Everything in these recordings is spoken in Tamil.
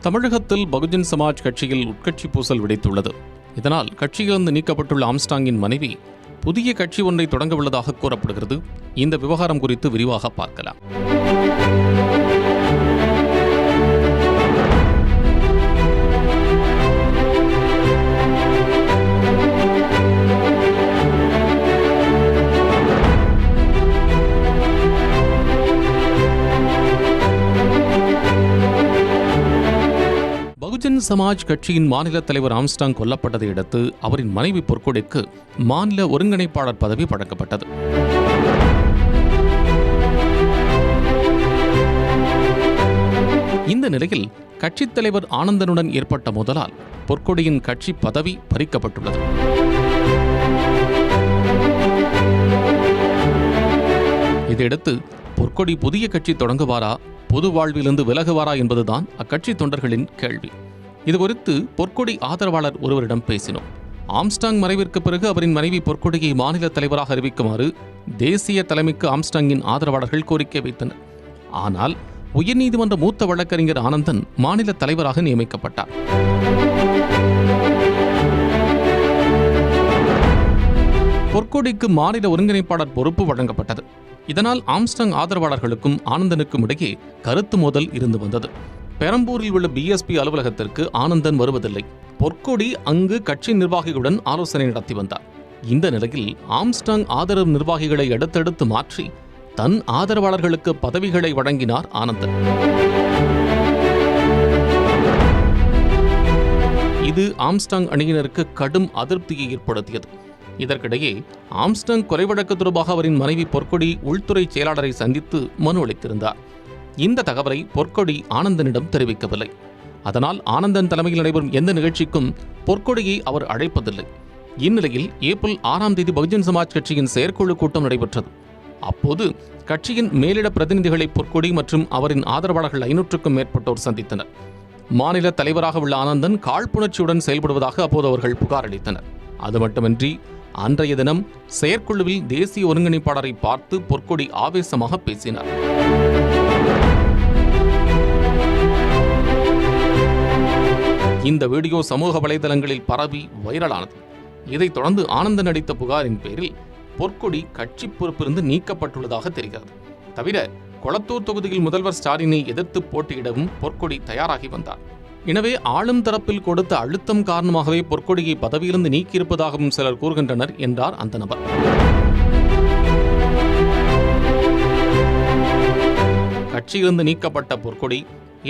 தமிழகத்தில் பகுஜன் சமாஜ் கட்சியில் உட்கட்சி பூசல் வெடித்துள்ளது. இதனால் கட்சியிலிருந்து நீக்கப்பட்டுள்ள ஆம்ஸ்ட்ராங்கின் மனைவி புதிய கட்சி ஒன்றை தொடங்க உள்ளதாக கூறப்படுகிறது. இந்த விவகாரம் குறித்து விரிவாக பார்க்கலாம். பகுஜன் சமாஜ் கட்சியின் மாநில தலைவர் ஆம்ஸ்ட்ராங் கொல்லப்பட்டதை அடுத்து அவரின் மனைவி பொற்கொடிக்கு மாநில ஒருங்கிணைப்பாளர் பதவி வழங்கப்பட்டது. இந்த நிலையில் கட்சித் தலைவர் ஆனந்தனுடன் ஏற்பட்ட மோதலால் பொற்கொடியின் கட்சி பதவி பறிக்கப்பட்டுள்ளது. இதையடுத்து பொற்கொடி புதிய கட்சி தொடங்குவாரா, பொது வாழ்விலிருந்து விலகுவாரா என்பதுதான் அக்கட்சி தொண்டர்களின் கேள்வி. இதுகுறித்து பொற்கொடி ஆதரவாளர் ஒருவரிடம் பேசினோம். ஆம்ஸ்ட்ராங் மறைவிற்கு பிறகு அவரின் மனைவி பொற்கொடியை மாநில தலைவராக அறிவிக்குமாறு தேசிய தலைமைக்கு ஆம்ஸ்ட்ராங்கின் ஆதரவாளர்கள் கோரிக்கை வைத்தனர். ஆனால் உயர்நீதிமன்ற மூத்த வழக்கறிஞர் ஆனந்தன் மாநில தலைவராக நியமிக்கப்பட்டார். பொற்கொடிக்கு மாநில ஒருங்கிணைப்பாளர் பொறுப்பு வழங்கப்பட்டது. இதனால் ஆம்ஸ்ட்ராங் ஆதரவாளர்களுக்கும் ஆனந்தனுக்கும் இடையே கருத்து மோதல் இருந்து வந்தது. பெரம்பூரில் உள்ள பிஎஸ்பி அலுவலகத்திற்கு ஆனந்தன் வருவதில்லை. பொற்கொடி அங்கு கட்சி நிர்வாகிகளுடன் ஆலோசனை நடத்தி வந்தார். இந்த நிலையில் ஆம்ஸ்ட்ராங் ஆதரவு நிர்வாகிகளை அடுத்தடுத்து மாற்றி தன் ஆதரவாளர்களுக்கு பதவிகளை வழங்கினார் ஆனந்தன். இது ஆம்ஸ்ட்ராங் அணியினருக்கு கடும் அதிருப்தியை ஏற்படுத்தியது. இதற்கிடையே ஆம்ஸ்ட்ராங் கொலை வழக்கு தொடர்பாக அவரின் மனைவி பொற்கொடி உள்துறை செயலாளரை சந்தித்து மனு அளித்திருந்தார். இந்த தகவலை பொற்கொடி ஆனந்தனிடம் தெரிவிக்கவில்லை. அதனால் ஆனந்தன் தலைமையில் நடைபெறும் எந்த நிகழ்ச்சிக்கும் பொற்கொடியை அவர் அழைப்பதில்லை. இந்நிலையில் ஏப்ரல் 6ஆம் தேதி பகுஜன் சமாஜ் கட்சியின் செயற்குழு கூட்டம் நடைபெற்றது. அப்போது கட்சியின் மேலிட பிரதிநிதிகளை பொற்கொடி மற்றும் அவரின் ஆதரவாளர்கள் 500க்கும் மேற்பட்டோர் சந்தித்தனர். மாநில தலைவராக உள்ள ஆனந்தன் காழ்ப்புணர்ச்சியுடன் செயல்படுவதாக அப்போது அவர்கள் புகார் அளித்தனர். அது மட்டுமின்றி அன்றைய தினம் செயற்குழுவில் தேசிய ஒருங்கிணைப்பாளரை பார்த்து பொற்கொடி ஆவேசமாக பேசினார். இந்த வீடியோ சமூக வலைதளங்களில் பரவி வைரலானது. இதைத் தொடர்ந்து ஆனந்தன் அளித்த புகாரின் பேரில் பொற்கொடி கட்சி பொறுப்பிலிருந்து நீக்கப்பட்டுள்ளதாக தெரிகிறது. தவிர கொளத்தூர் தொகுதியில் முதல்வர் ஸ்டாலினை எதிர்த்து போட்டியிடவும் பொற்கொடி தயாராகி வந்தார். எனவே ஆளும் தரப்பில் கொடுத்த அழுத்தம் காரணமாகவே பொற்கொடியை பதவியிலிருந்து நீக்கியிருப்பதாகவும் சிலர் கூறுகின்றனர் என்றார் அந்த நபர். கட்சியிலிருந்து நீக்கப்பட்ட பொற்கொடி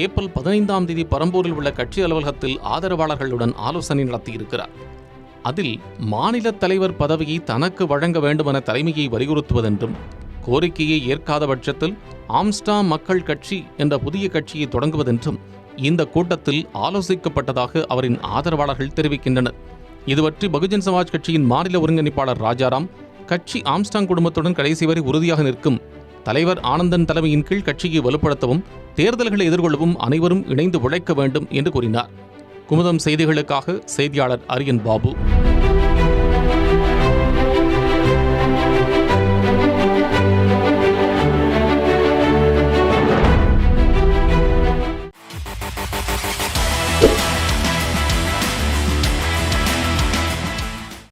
ஏப்ரல் 15ஆம் தேதி பெரம்பூரில் உள்ள கட்சி அலுவலகத்தில் ஆதரவாளர்களுடன் ஆலோசனை நடத்தியிருக்கிறார். அதில் மாநில தலைவர் பதவியை தனக்கு வழங்க வேண்டுமென தலைமையை வலியுறுத்துவதென்றும், கோரிக்கையை ஏற்காத பட்சத்தில் ஆம்ஸ்ட்ராங் மக்கள் கட்சி என்ற புதிய கட்சியை தொடங்குவதென்றும் இந்த கூட்டத்தில் ஆலோசிக்கப்பட்டதாக அவரின் ஆதரவாளர்கள் தெரிவிக்கின்றனர். இதுபற்றி பகுஜன் சமாஜ் கட்சியின் மாநில ஒருங்கிணைப்பாளர் ராஜாராம், கட்சி ஆம்ஸ்ட்ராங் குடும்பத்துடன் கடைசி வரை உறுதியாக நிற்கும், தலைவர் ஆனந்தன் தலைமையின் கீழ் கட்சியை வலுப்படுத்தவும் தேர்தல்களை எதிர்கொள்ளவும் அனைவரும் இணைந்து உழைக்க வேண்டும் என்று கூறினார். குமுதம் செய்திகளுக்காக செய்தியாளர் அரியன் பாபு.